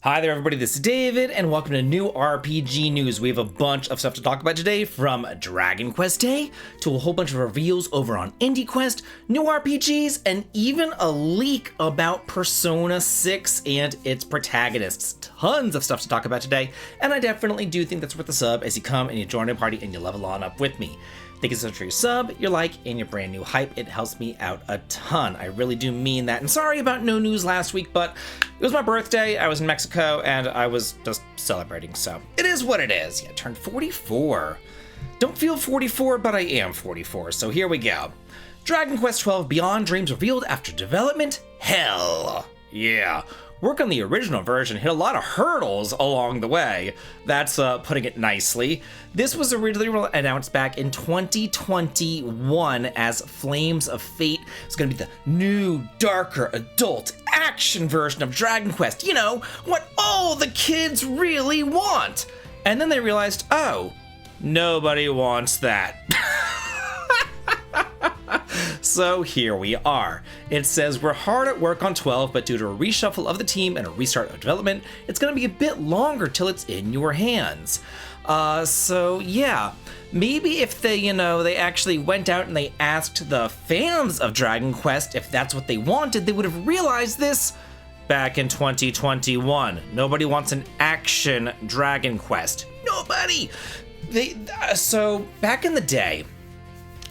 Hi there everybody, this is David, and welcome to new RPG news. We have a bunch of stuff to talk about today, from Dragon Quest Day to a whole bunch of reveals over on Indie Quest, new RPGs, and even a leak about Persona 6 and its protagonists. Tons of stuff to talk about today, and I definitely do think that's worth a sub as you come and you join a party and you level on up with me. Thank you so much for your sub, your like, and your brand new hype. It helps me out a ton. I really do mean that. And sorry about no news last week, but it was my birthday. I was in Mexico and I was just celebrating. So it is what it is. Yeah, I turned 44. Don't feel 44, but I am 44. So here we go. Dragon Quest XII Beyond Dreams revealed after development hell. Yeah. Work on the original version hit a lot of hurdles along the way. That's putting it nicely. This was originally announced back in 2021 as Flames of Fate. It's gonna be the new, darker, adult action version of Dragon Quest. You know, what all the kids really want. And then they realized, oh, nobody wants that. So here we are. It says we're hard at work on 12, but due to a reshuffle of the team and a restart of development, it's gonna be a bit longer till it's in your hands. So yeah, maybe if they actually went out and they asked the fans of Dragon Quest if that's what they wanted, they would have realized this back in 2021. Nobody wants an action Dragon Quest. Nobody! So back in the day,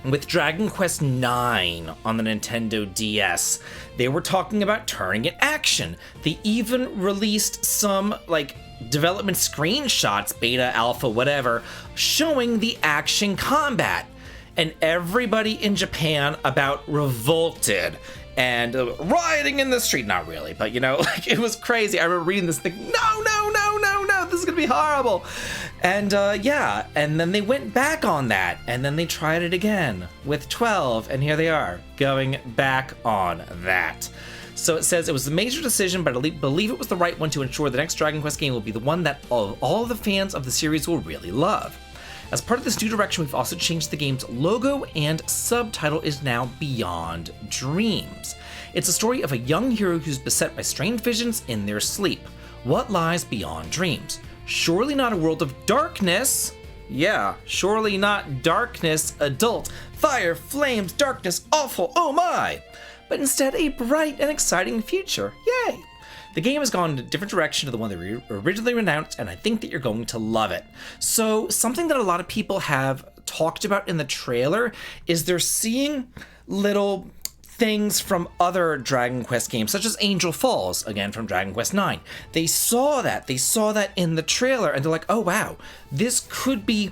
with Dragon Quest IX on the Nintendo DS, they were talking about turning it action. They even released some, development screenshots, beta, alpha, whatever, showing the action combat. And everybody in Japan about revolted and rioting in the street. Not really, but it was crazy. I remember reading this thing, no, this is gonna be horrible. And yeah, and then they went back on that, and then they tried it again with 12, and here they are, going back on that. So it says it was a major decision, but I believe it was the right one to ensure the next Dragon Quest game will be the one that all the fans of the series will really love. As part of this new direction, we've also changed the game's logo, and subtitle is now Beyond Dreams. It's a story of a young hero who's beset by strange visions in their sleep. What lies beyond dreams? Surely not a world of darkness. Yeah, surely not darkness, adult, fire, flames, darkness, awful, oh my! But instead a bright and exciting future, yay! The game has gone in a different direction to the one they originally announced, and I think that you're going to love it. So something that a lot of people have talked about in the trailer is they're seeing little things from other Dragon Quest games, such as Angel Falls, again from Dragon Quest IX. They saw that in the trailer, and they're like, oh wow, this could be,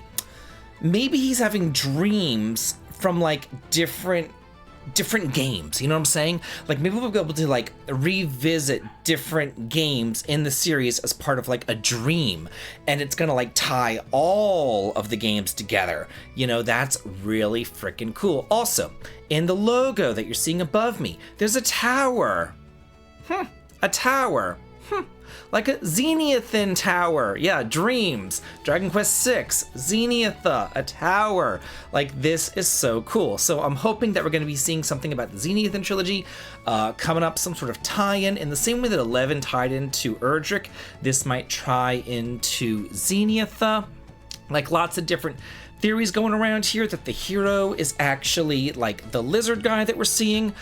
maybe he's having dreams from different games, you know what I'm saying? Maybe we'll be able to revisit different games in the series as part of a dream, and it's gonna tie all of the games together. That's really freaking cool. Also, in the logo that you're seeing above me, there's a tower. A tower. Like a Zenithon tower. Yeah, dreams. Dragon Quest VI, Zenitha, a tower. This is so cool. So I'm hoping that we're going to be seeing something about the Zenithon trilogy coming up, some sort of tie-in. In the same way that 11 tied into Erdrick, this might tie into Zenitha. Lots of different theories going around here that the hero is actually the lizard guy that we're seeing.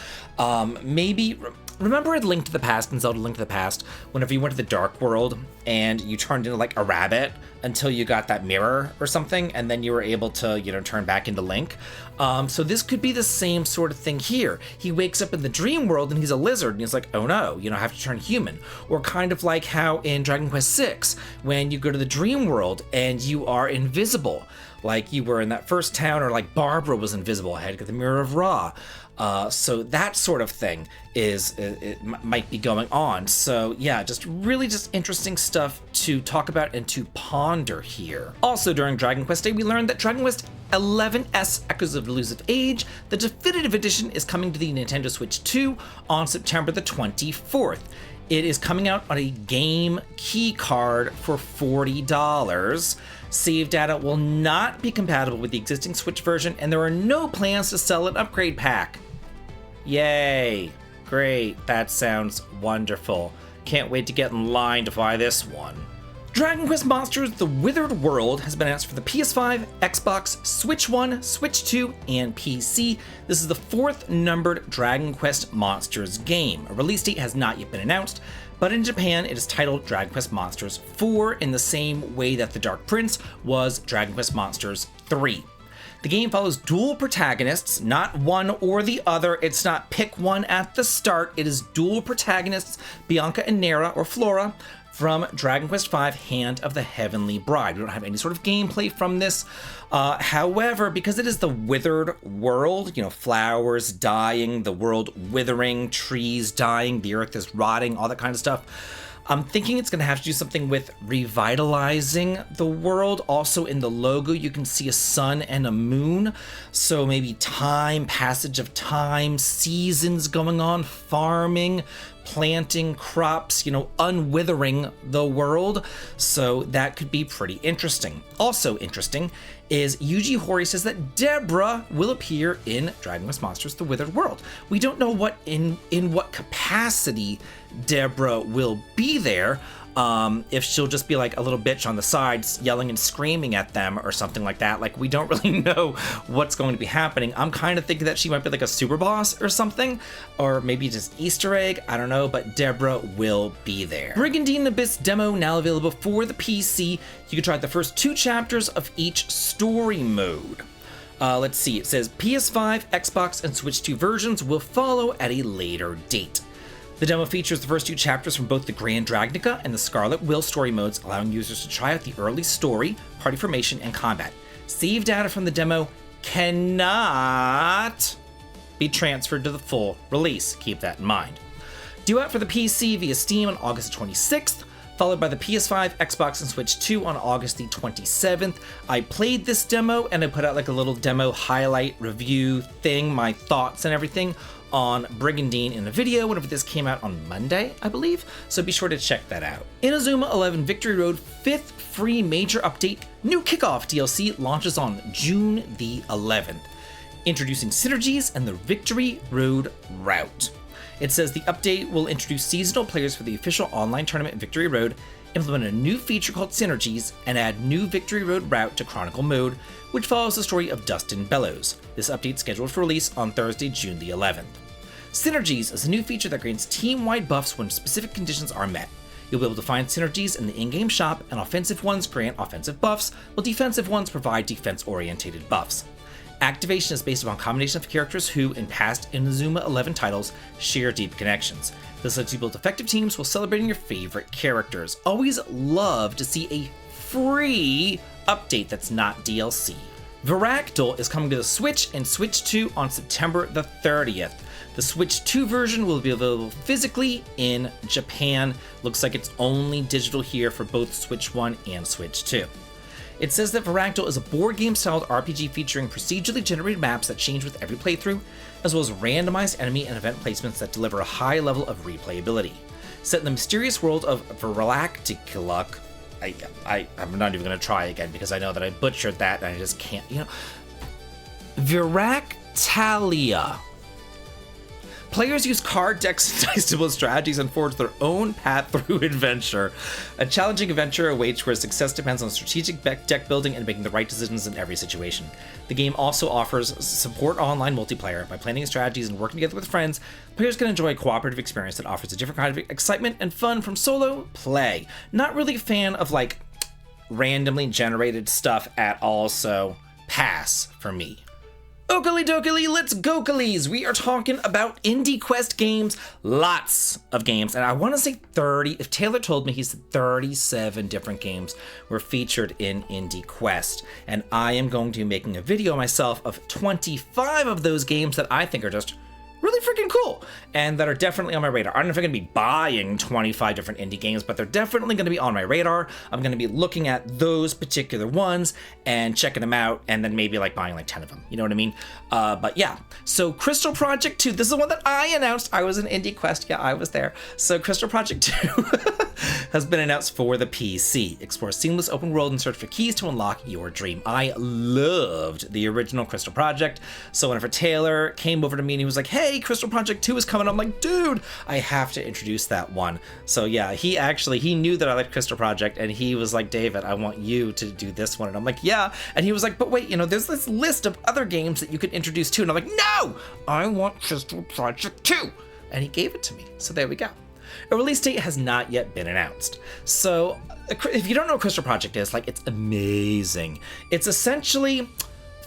Maybe... Remember in Link to the Past, in Zelda Link to the Past, whenever you went to the Dark World and you turned into a rabbit until you got that mirror or something, and then you were able to, turn back into Link? So this could be the same sort of thing here. He wakes up in the dream world and he's a lizard, and he's like, oh no, I have to turn human. Or kind of like how in Dragon Quest VI, when you go to the dream world and you are invisible, like you were in that first town, or Barbara was invisible, I had to get the Mirror of Ra. So that sort of thing might be going on. So yeah, just interesting stuff to talk about and to ponder here. Also during Dragon Quest Day, we learned that Dragon Quest 11S Echoes of Elusive Age, the definitive edition, is coming to the Nintendo Switch 2 on September the 24th. It is coming out on a game key card for $40. Save data will not be compatible with the existing Switch version, and there are no plans to sell an upgrade pack. Yay. Great. That sounds wonderful. Can't wait to get in line to buy this one. Dragon Quest Monsters The Withered World has been announced for the PS5, Xbox, Switch 1, Switch 2, and PC. This is the 4th numbered Dragon Quest Monsters game. A release date has not yet been announced, but in Japan it is titled Dragon Quest Monsters 4 in the same way that The Dark Prince was Dragon Quest Monsters 3. The game follows dual protagonists, not one or the other. It's not pick one at the start. It is dual protagonists, Bianca and Nera, or Flora, from Dragon Quest V, Hand of the Heavenly Bride. We don't have any sort of gameplay from this. However, because it is the withered world, flowers dying, the world withering, trees dying, the earth is rotting, all that kind of stuff, I'm thinking it's going to have to do something with revitalizing the world. Also in the logo, you can see a sun and a moon. So maybe passage of time, seasons going on, farming, planting crops, unwithering the world. So that could be pretty interesting. Also interesting is Yuji Horii says that Deborah will appear in Dragon Quest Monsters The Withered World. We don't know what in what capacity Deborah will be there. If she'll just be like a little bitch on the sides yelling and screaming at them or something like that. Like, we don't really know what's going to be happening. I'm kind of thinking that she might be like a super boss or something, or maybe just Easter egg, I don't know, but Deborah will be there. Brigandine Abyss demo now available for the PC. You can try the first 2 chapters of each story mode. Let's see, it says PS5, Xbox, and Switch 2 versions will follow at a later date. The demo features the first 2 chapters from both the Grand Dragnica and the Scarlet Will story modes, allowing users to try out the early story, party formation, and combat. Save data from the demo cannot be transferred to the full release. Keep that in mind. Due out for the PC via Steam on August 26th, followed by the PS5, Xbox, and Switch 2 on August the 27th. I played this demo and I put out like a little demo highlight review thing, my thoughts and everything on Brigandine in a video whenever this came out on Monday, I believe, so be sure to check that out. Inazuma 11 Victory Road 5th free major update, new kickoff DLC launches on June the 11th, introducing synergies and the Victory Road route. It says the update will introduce seasonal players for the official online tournament Victory Road, implement a new feature called Synergies, and add new Victory Road route to Chronicle mode, which follows the story of Dustin Bellows. This update is scheduled for release on Thursday, June the 11th. Synergies is a new feature that grants team-wide buffs when specific conditions are met. You'll be able to find synergies in the in-game shop, and offensive ones grant offensive buffs, while defensive ones provide defense-orientated buffs. Activation is based upon a combination of characters who, in past Inazuma 11 titles, share deep connections. This lets you build effective teams while celebrating your favorite characters. Always love to see a free update that's not DLC. Viractyl is coming to the Switch and Switch 2 on September the 30th. The Switch 2 version will be available physically in Japan. Looks like it's only digital here for both Switch 1 and Switch 2. It says that Viractyl is a board game-styled RPG featuring procedurally generated maps that change with every playthrough, as well as randomized enemy and event placements that deliver a high level of replayability. Set in the mysterious world of Viractyl, I'm not even going to try again because I know that I butchered that and I just can't, Viractalia. Players use card decks and dice to build strategies and forge their own path through adventure. A challenging adventure awaits where success depends on strategic deck building and making the right decisions in every situation. The game also offers support online multiplayer. By planning strategies and working together with friends, players can enjoy a cooperative experience that offers a different kind of excitement and fun from solo play. Not really a fan of randomly generated stuff at all, so pass for me. Okily dokily, let's go-kilies! We are talking about Indie Quest games, lots of games, and I want to say 30, if Taylor told me, he said 37 different games were featured in Indie Quest, and I am going to be making a video myself of 25 of those games that I think are just really freaking cool, and that are definitely on my radar. I don't know if I'm going to be buying 25 different indie games, but they're definitely going to be on my radar. I'm going to be looking at those particular ones and checking them out, and then maybe buying 10 of them. You know what I mean? But yeah, so Crystal Project 2, this is the one that I announced. I was in Indie Quest. Yeah, I was there. So Crystal Project 2 has been announced for the PC. Explore a seamless open world and search for keys to unlock your dream. I loved the original Crystal Project. So whenever Taylor came over to me and he was like, hey, hey, Crystal Project 2 is coming. I'm like, dude, I have to introduce that one. So yeah, he knew that I liked Crystal Project, and he was like, David, I want you to do this one. And I'm like, yeah. And he was like, but wait, there's this list of other games that you could introduce too. And I'm like, no, I want Crystal Project 2. And he gave it to me. So there we go. A release date has not yet been announced. So if you don't know what Crystal Project is, it's amazing. It's essentially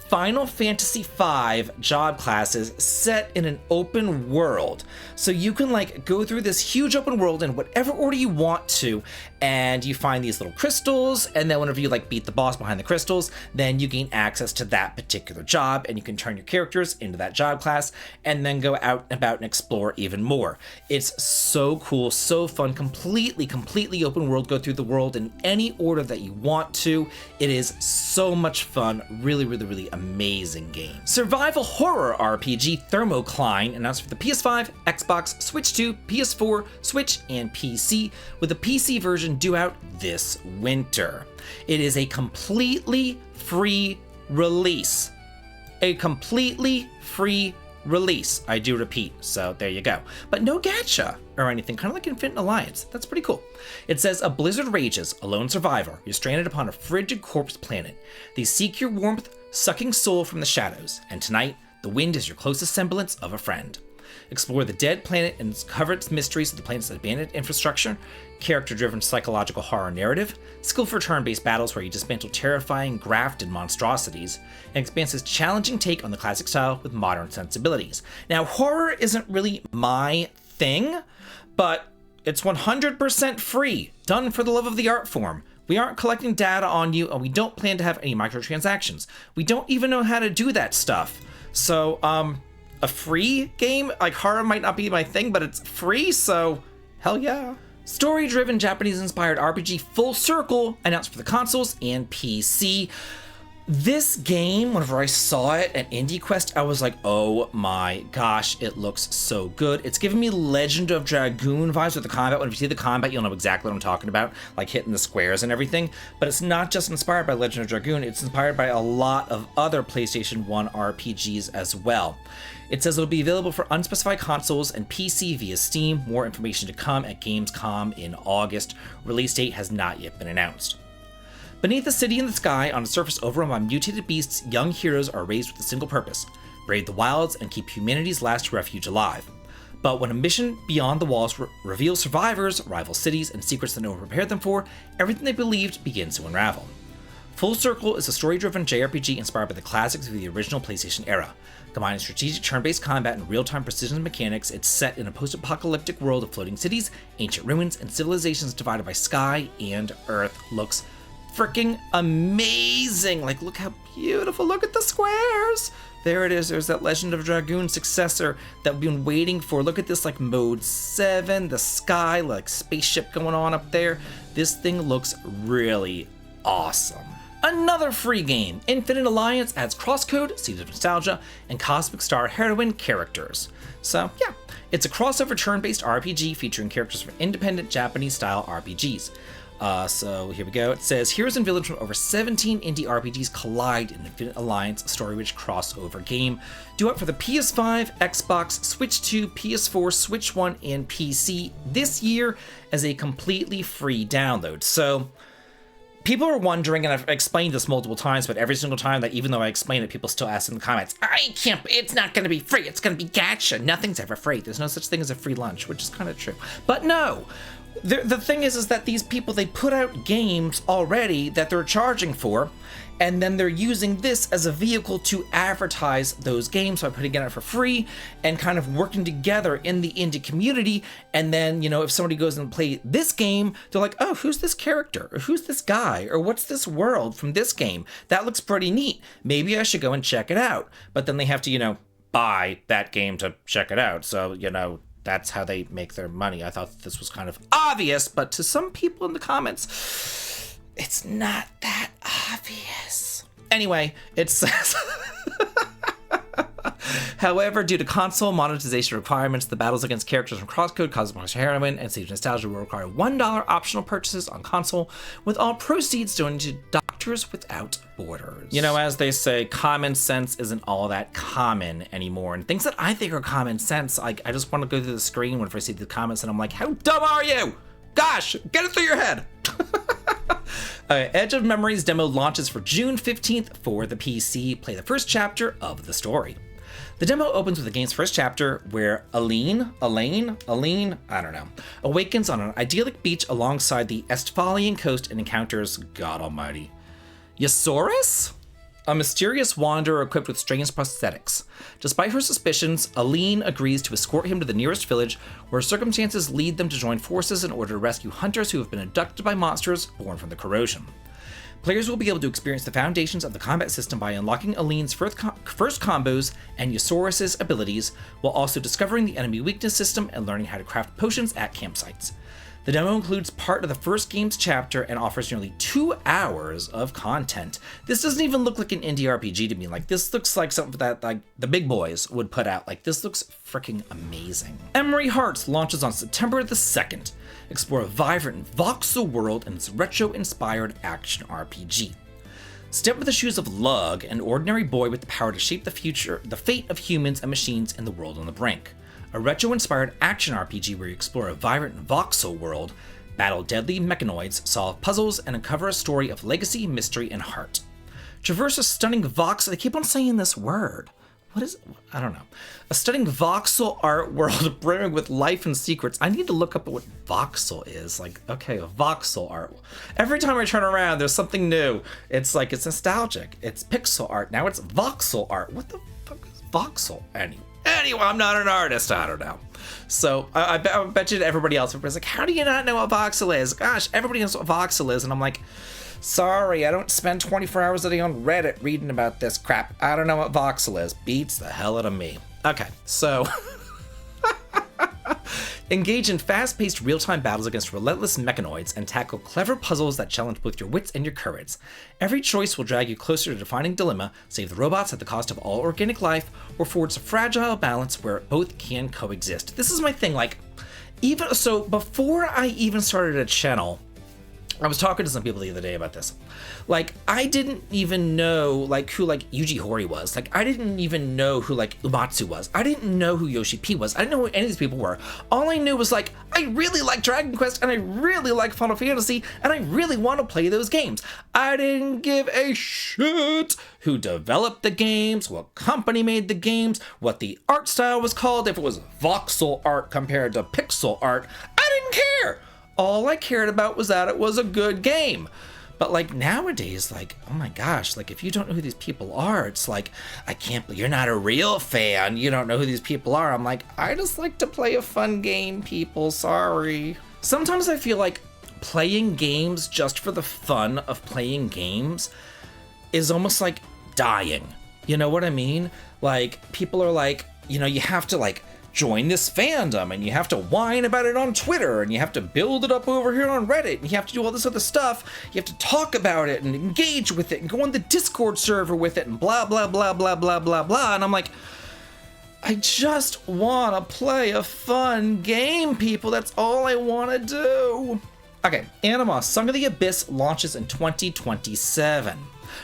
Final Fantasy V job classes set in an open world. So you can go through this huge open world in whatever order you want to, and you find these little crystals, and then whenever you beat the boss behind the crystals, then you gain access to that particular job, and you can turn your characters into that job class, and then go out and about and explore even more. It's so cool, so fun, completely open world. Go through the world in any order that you want to. It is so much fun, really amazing game. Survival horror RPG Thermocline announced for the PS5, Xbox, Switch 2, PS4, Switch, and PC, with the PC version due out this winter. It is a completely free release. A completely free release, I do repeat, so there you go. But no gacha or anything, kind of like Infinite Alliance. That's pretty cool. It says, a blizzard rages, a lone survivor. You're stranded upon a frigid corpse planet. They seek your warmth, sucking soul from the shadows, and tonight, the wind is your closest semblance of a friend. Explore the dead planet and cover its mysteries of the planet's abandoned infrastructure, character-driven psychological horror narrative, skillful turn-based battles where you dismantle terrifying, grafted monstrosities, and expansive challenging take on the classic style with modern sensibilities. Now, horror isn't really my thing, but it's 100% free, done for the love of the art form. We aren't collecting data on you, and we don't plan to have any microtransactions. We don't even know how to do that stuff. So, a free game? Horror might not be my thing, but it's free, so hell yeah. Story-driven Japanese-inspired RPG Full Circle announced for the consoles and PC. This game, whenever I saw it at IndieQuest, I was like, oh my gosh, it looks so good. It's giving me Legend of Dragoon vibes with the combat. When you see the combat, you'll know exactly what I'm talking about, hitting the squares and everything. But it's not just inspired by Legend of Dragoon, it's inspired by a lot of other PlayStation 1 RPGs as well. It says it'll be available for unspecified consoles and PC via Steam. More information to come at Gamescom in August. Release date has not yet been announced. Beneath the city in the sky, on a surface overrun by mutated beasts, young heroes are raised with a single purpose: brave the wilds and keep humanity's last refuge alive. But when a mission beyond the walls reveals survivors, rival cities, and secrets that no one prepared them for, everything they believed begins to unravel. Full Circle is a story-driven JRPG inspired by the classics of the original PlayStation era. Combining strategic turn-based combat and real-time precision mechanics, it's set in a post-apocalyptic world of floating cities, ancient ruins, and civilizations divided by sky and earth. Looks freaking amazing. Look how beautiful. Look at the squares. There it is. There's that Legend of Dragoon successor that we've been waiting for. Look at this, mode 7, the sky, spaceship going on up there. This thing looks really awesome. Another free game, Infinite Alliance, adds Crosscode, Seeds of Nostalgia, and Cosmic Star heroine characters. So yeah, it's a crossover turn-based RPG featuring characters from independent Japanese-style RPGs. So here we go. It says, heroes and villains from over 17 indie RPGs collide in Infinite Alliance, a story-rich crossover game. Due out for the PS5, Xbox, Switch 2, PS4, Switch 1, and PC this year as a completely free download. So people are wondering, and I've explained this multiple times, but every single time that even though I explain it, people still ask in the comments, it's not going to be free, it's going to be gacha. Nothing's ever free. There's no such thing as a free lunch, which is kind of true. But no, the thing is that these people, they put out games already that they're charging for, and then they're using this as a vehicle to advertise those games by putting it out for free and kind of working together in the indie community. And then, if somebody goes and play this game, they're like, oh, who's this character? Or who's this guy? Or what's this world from this game? That looks pretty neat. Maybe I should go and check it out. But then they have to, buy that game to check it out. So, that's how they make their money. I thought this was kind of obvious, but to some people in the comments, it's not that obvious. Anyway, it says However, due to console monetization requirements, the battles against characters from Crosscode, Cosmic Heroine, and Siege Nostalgia will require $1 optional purchases on console, with all proceeds donated to Doctors Without Borders. You know, as they say, common sense isn't all that common anymore, and things that I think are common sense, like, I just want to go through the screen whenever I see the comments, and I'm like, how dumb are you? Gosh, get it through your head! Edge of Memories demo launches for June 15th for the PC. Play the first chapter of the story. The demo opens with the game's first chapter, where Elaine, I don't know, awakens on an idyllic beach alongside the Estphalian coast and encounters, God almighty, Yosaurus? A mysterious wanderer equipped with strange prosthetics. Despite her suspicions, Elaine agrees to escort him to the nearest village, where circumstances lead them to join forces in order to rescue hunters who have been abducted by monsters born from the corrosion. Players will be able to experience the foundations of the combat system by unlocking Elaine's first combos and Yosaurus' abilities, while also discovering the enemy weakness system and learning how to craft potions at campsites. The demo includes part of the first game's chapter and offers nearly 2 hours of content. This doesn't even look like an indie RPG to me. Like, this looks like something that, like, the big boys would put out. Like, this looks freaking amazing. Emery Hearts launches on September the 2nd. Explore a vibrant voxel world in its retro-inspired action RPG. Step into the shoes of Lug, an ordinary boy with the power to shape the fate of humans and machines in the world on the brink. A retro-inspired action RPG where you explore a vibrant voxel world, battle deadly mechanoids, solve puzzles, and uncover a story of legacy, mystery, and heart. Traverse a stunning voxel. I keep on saying this word. What is it? I don't know. A stunning voxel art world brimming with life and secrets. I need to look up what voxel is. Like, okay, a voxel art. Every time I turn around, there's something new. It's like, it's nostalgic. It's pixel art. Now it's voxel art. What the fuck is voxel? Anyway, I'm not an artist. I don't know. So I bet you everybody else is like, how do you not know what voxel is? Gosh, everybody knows what voxel is. And I'm like, sorry, I don't spend 24 hours a day on Reddit reading about this crap. I don't know what voxel is. Beats the hell out of me. Okay, so engage in fast-paced real-time battles against relentless mechanoids and tackle clever puzzles that challenge both your wits and your courage. Every choice will drag you closer to defining dilemma, save the robots at the cost of all organic life, or forge a fragile balance where both can coexist. This is my thing, like, even so, before I even started a channel, I was talking to some people the other day about this. Like, I didn't even know, like, who, like, Yuji Horii was. Like, I didn't even know who, like, Umatsu was. I didn't know who Yoshi P was. I didn't know who any of these people were. All I knew was, like, I really like Dragon Quest, and I really like Final Fantasy, and I really want to play those games. I didn't give a shit who developed the games, what company made the games, what the art style was called, if it was voxel art compared to pixel art. I didn't care. All I cared about was that it was a good game. But like nowadays, like, oh my gosh, like if you don't know who these people are, it's like, I can't believe you're not a real fan. You don't know who these people are. I'm like, I just like to play a fun game, people, sorry. Sometimes I feel like playing games just for the fun of playing games is almost like dying. You know what I mean? Like people are like, you know, you have to like join this fandom and you have to whine about it on Twitter and you have to build it up over here on Reddit and you have to do all this other stuff. You have to talk about it and engage with it and go on the Discord server with it and blah, blah, blah, blah, blah, blah, blah. And I'm like, I just want to play a fun game, people. That's all I want to do. Okay, Anima Song of the Abyss launches in 2027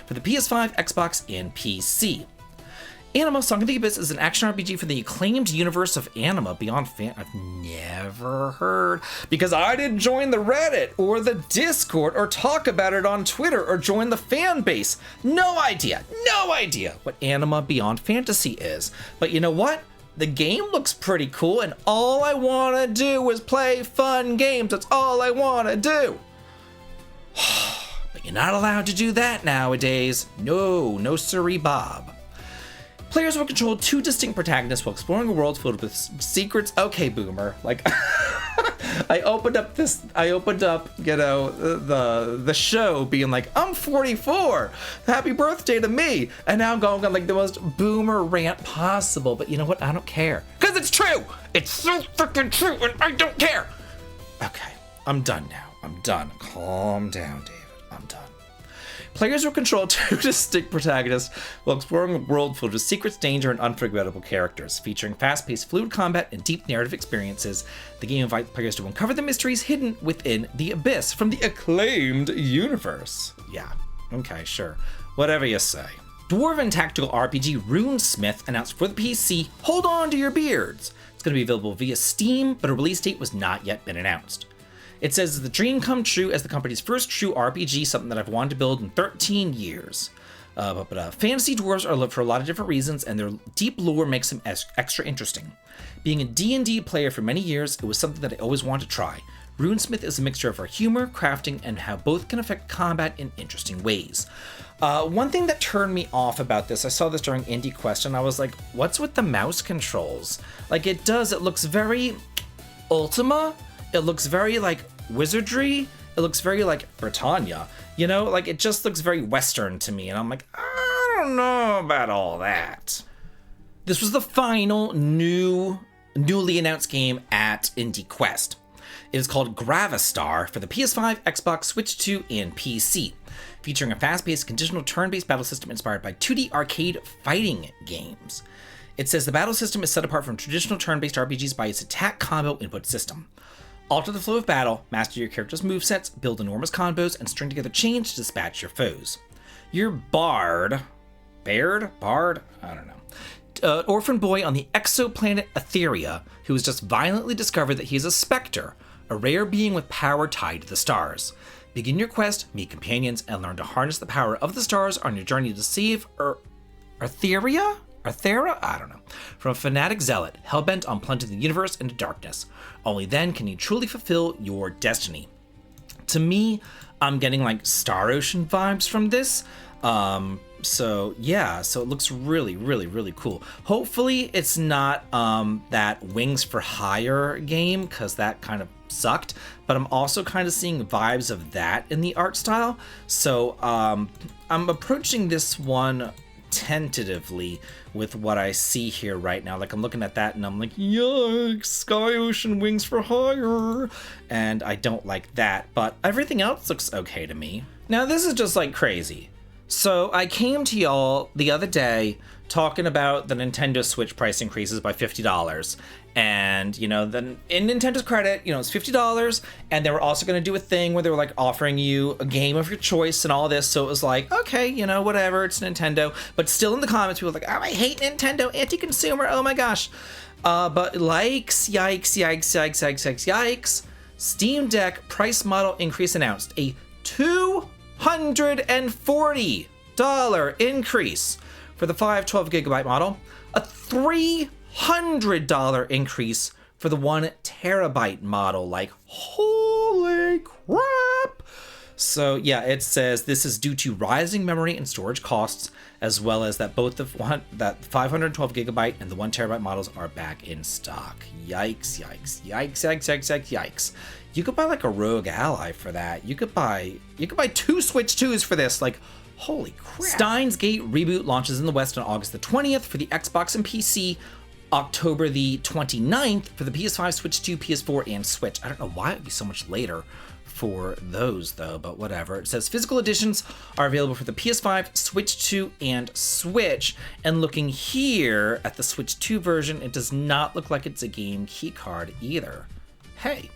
for the PS5, Xbox, and PC. Anima Song of the Abyss is an action RPG for the acclaimed universe of Anima Beyond Fan. I've never heard, because I didn't join the Reddit or the Discord or talk about it on Twitter or join the fan base. No idea what Anima Beyond Fantasy is. But you know what? The game looks pretty cool, and all I want to do is play fun games. That's all I want to do. But you're not allowed to do that nowadays. No siree, Bob. Players will control two distinct protagonists while exploring a world filled with secrets. Okay, boomer. Like, I opened up, you know, the show being like, I'm 44. Happy birthday to me. And now I'm going on like the most boomer rant possible. But you know what? I don't care. Because it's true. It's so freaking true, and I don't care. Okay, I'm done now. I'm done. Calm down, David. I'm done. Players will control two distinct protagonists while exploring a world filled with secrets, danger, and unforgettable characters. Featuring fast-paced fluid combat and deep narrative experiences, the game invites players to uncover the mysteries hidden within the abyss from the acclaimed universe. Yeah, okay, sure. Whatever you say. Dwarven tactical RPG Runesmith announced for the PC, hold on to your beards! It's going to be available via Steam, but a release date was not yet been announced. It says, the dream come true as the company's first true RPG, something that I've wanted to build in 13 years. Fantasy dwarves are loved for a lot of different reasons, and their deep lore makes them extra interesting. Being a D&D player for many years, it was something that I always wanted to try. Runesmith is a mixture of our humor, crafting, and how both can affect combat in interesting ways. One thing that turned me off about this, I saw this during Indie Quest, and I was like, what's with the mouse controls? Like, it looks very Ultima. It looks very, like, wizardry. It looks very, like, Britannia. You know, like, it just looks very Western to me, and I'm like, I don't know about all that. This was the final newly announced game at Indie Quest. It is called Gravistar for the PS5, Xbox, Switch 2, and PC, featuring a fast-paced, conditional turn-based battle system inspired by 2D arcade fighting games. It says the battle system is set apart from traditional turn-based RPGs by its attack combo input system. Alter the flow of battle, master your character's movesets, build enormous combos, and string together chains to dispatch your foes. Your Bard? I don't know. Orphan boy on the exoplanet Etheria, who has just violently discovered that he is a specter, a rare being with power tied to the stars. Begin your quest, meet companions, and learn to harness the power of the stars on your journey to save Etheria? Arthera? I don't know. From a fanatic zealot, hellbent on plunging the universe into darkness. Only then can you truly fulfill your destiny. To me, I'm getting like Star Ocean vibes from this. So it looks really, really, really cool. Hopefully it's not that Wings for Hire game, because that kind of sucked, but I'm also kind of seeing vibes of that in the art style. So I'm approaching this one tentatively with what I see here right now. Like, I'm looking at that and I'm like, yikes, Sky Ocean Wings for Hire, and I don't like that, but everything else looks okay to me. Now this is just like crazy. So I came to y'all the other day talking about the Nintendo Switch price increases by $50. And, you know, then in Nintendo's credit, you know, it's $50. And they were also going to do a thing where they were like offering you a game of your choice and all this. So it was like, okay, you know, whatever, it's Nintendo. But still in the comments, people were like, oh, I hate Nintendo, anti-consumer, oh my gosh. But yikes. Steam Deck price model increase announced. A $240 increase for the 512GB model, a $300 increase for the 1TB model. Like, holy crap! So yeah, it says this is due to rising memory and storage costs, as well as that both that 512GB and the 1TB models are back in stock. Yikes. You could buy like a Rogue Ally for that. You could buy 2 Switch 2s for this. Like, holy crap. Steins Gate Reboot launches in the West on August the 20th for the Xbox and PC, October the 29th for the PS5, Switch 2, PS4, and Switch. I don't know why it would be so much later for those though, but whatever. It says physical editions are available for the PS5, Switch 2, and Switch. And looking here at the Switch 2 version, it does not look like it's a game keycard either. Hey.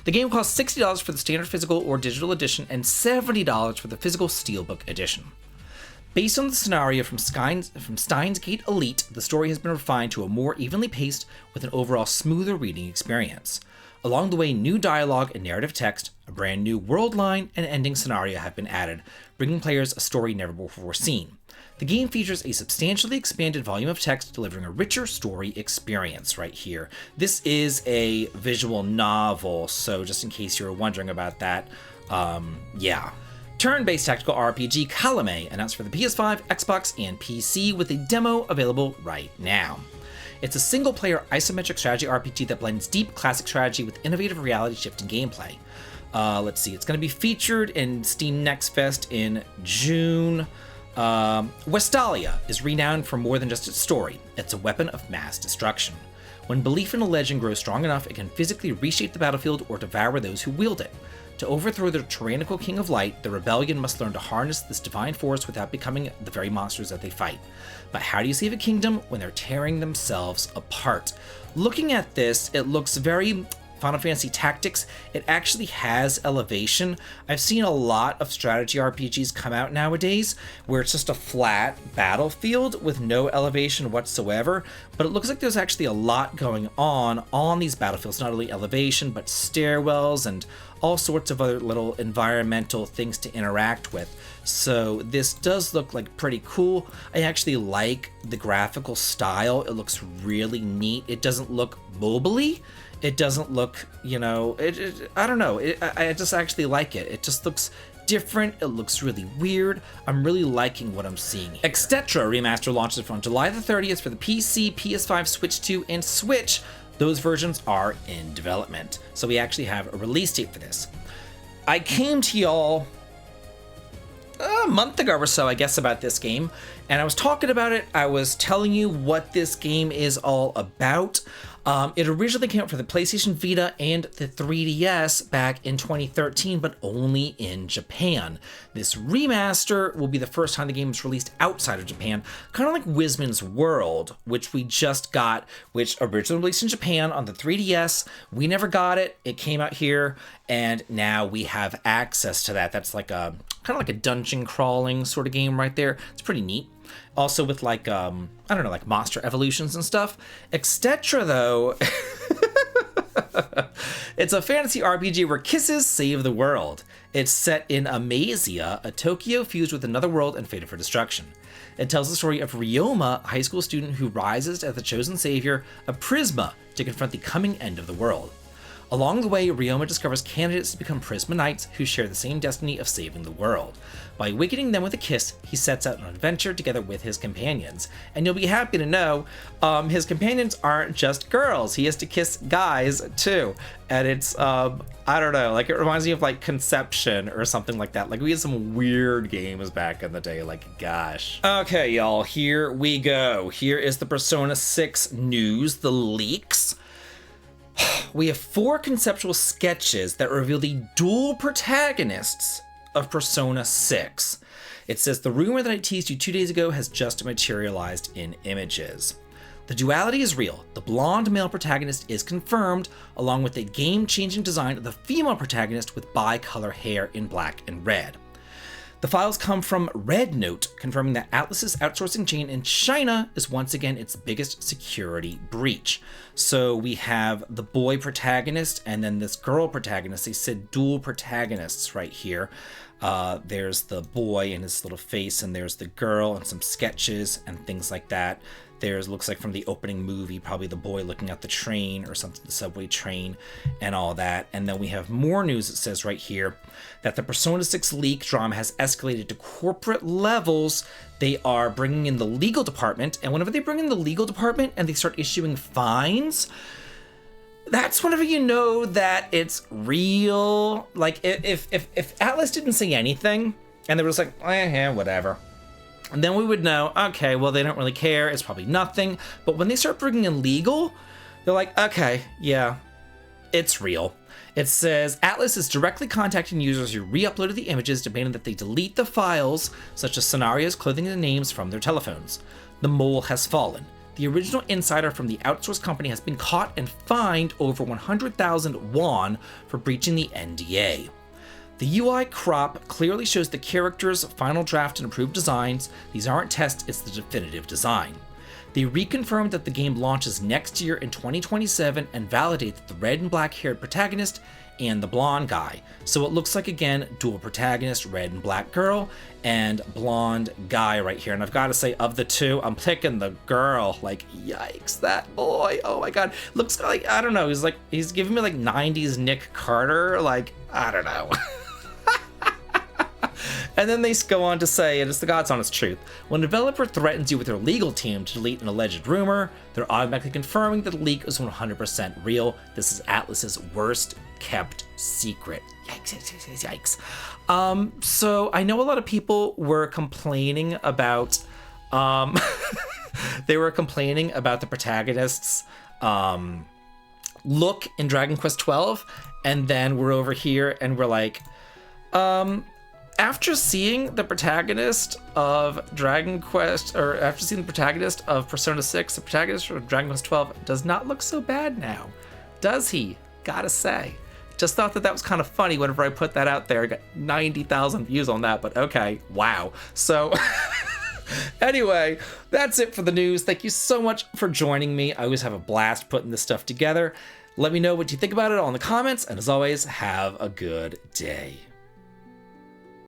The game costs $60 for the standard physical or digital edition and $70 for the physical steelbook edition. Based on the scenario from Steins Gate Elite, the story has been refined to a more evenly paced with an overall smoother reading experience. Along the way, new dialogue and narrative text, a brand new world line, and ending scenario have been added, bringing players a story never before seen. The game features a substantially expanded volume of text, delivering a richer story experience right here. This is a visual novel, so just in case you were wondering about that, yeah. Turn-based tactical RPG Kalame announced for the PS5, Xbox, and PC with a demo available right now. It's a single-player isometric strategy RPG that blends deep classic strategy with innovative reality-shifting gameplay. Let's see, it's going to be featured in Steam Next Fest in June. Westalia is renowned for more than just its story. It's a weapon of mass destruction. When belief in a legend grows strong enough, it can physically reshape the battlefield or devour those who wield it. To overthrow the tyrannical King of Light, the rebellion must learn to harness this divine force without becoming the very monsters that they fight. But how do you save a kingdom when they're tearing themselves apart? Looking at this, it looks very Final Fantasy Tactics. It actually has elevation. I've seen a lot of strategy RPGs come out nowadays where it's just a flat battlefield with no elevation whatsoever, but it looks like there's actually a lot going on these battlefields, not only elevation, but stairwells and all sorts of other little environmental things to interact with. So this does look like pretty cool. I actually like the graphical style. It looks really neat. It doesn't look mobile-y. It doesn't look, I don't know. I just actually like it. It just looks different. It looks really weird. I'm really liking what I'm seeing here. Etc. Remaster launches on July the 30th for the PC, PS5, Switch 2, and Switch. Those versions are in development. So we actually have a release date for this. I came to y'all a month ago or so, I guess, about this game, and I was talking about it. I was telling you what this game is all about. It originally came out for the PlayStation Vita and the 3DS back in 2013, but only in Japan. This remaster will be the first time the game is released outside of Japan, kind of like Wisman's World, which we just got, which originally released in Japan on the 3DS. We never got it. It came out here, and now we have access to that. That's like a kind of like a dungeon crawling sort of game right there. It's pretty neat. Also with like, I don't know, like monster evolutions and stuff. Etc. though, it's a fantasy RPG where kisses save the world. It's set in Amazia, a Tokyo fused with another world and fated for destruction. It tells the story of Ryoma, a high school student who rises as the chosen savior of Prisma to confront the coming end of the world. Along the way, Ryoma discovers candidates to become Prisma Knights who share the same destiny of saving the world. By awakening them with a kiss, he sets out on an adventure together with his companions. And you'll be happy to know, his companions aren't just girls. He has to kiss guys, too. And it's, I don't know, like it reminds me of like Conception or something like that. Like we had some weird games back in the day, like gosh. Okay, y'all, here we go. Here is the Persona 6 news, the leaks. We have 4 conceptual sketches that reveal the dual protagonists of Persona 6. It says the rumor that I teased you 2 days ago has just materialized in images. The duality is real. The blonde male protagonist is confirmed, along with a game-changing design of the female protagonist with bi-color hair in black and red. The files come from Red Note, confirming that Atlus's outsourcing chain in China is once again its biggest security breach. So we have the boy protagonist and then this girl protagonist. They said dual protagonists right here. There's the boy and his little face, and there's the girl and some sketches and things like that. There's, looks like from the opening movie, probably the boy looking at the train or something, the subway train and all that. And then we have more news. It says right here that the Persona 6 leak drama has escalated to corporate levels. They are bringing in the legal department, and whenever they bring in the legal department and they start issuing fines, that's whenever you know that it's real. Like if Atlus didn't say anything and they were just like, whatever, and then we would know, okay, well, they don't really care. It's probably nothing. But when they start bringing in legal, they're like, okay, yeah, it's real. It says Atlus is directly contacting users who re-uploaded the images, demanding that they delete the files, such as scenarios, clothing, and names from their telephones. The mole has fallen. The original insider from the outsourced company has been caught and fined over 100,000 won for breaching the NDA. The UI crop clearly shows the characters' final draft and approved designs. These aren't tests, it's the definitive design. They reconfirmed that the game launches next year in 2027 and validate that the red and black haired protagonist and the blonde guy. So it looks like, again, dual protagonist, red and black girl, and blonde guy right here. And I've got to say, of the two, I'm picking the girl. Like, yikes, that boy. Oh my God. Looks like, I don't know. He's giving me like 90s Nick Carter. Like, I don't know. And then they go on to say, and it's the God's honest truth, when a developer threatens you with their legal team to delete an alleged rumor, they're automatically confirming that the leak is 100% real. This is Atlus's worst kept secret. Yikes. So I know a lot of people were complaining about, they were complaining about the protagonists, look in Dragon Quest 12, and then we're over here and we're like, after seeing the protagonist of Dragon Quest, or after seeing the protagonist of Persona 6, the protagonist of Dragon Quest 12 does not look so bad now, does he? Gotta say. Just thought that was kind of funny whenever I put that out there. I got 90,000 views on that, but okay, wow. So anyway, that's it for the news. Thank you so much for joining me. I always have a blast putting this stuff together. Let me know what you think about it all in the comments, and as always, have a good day.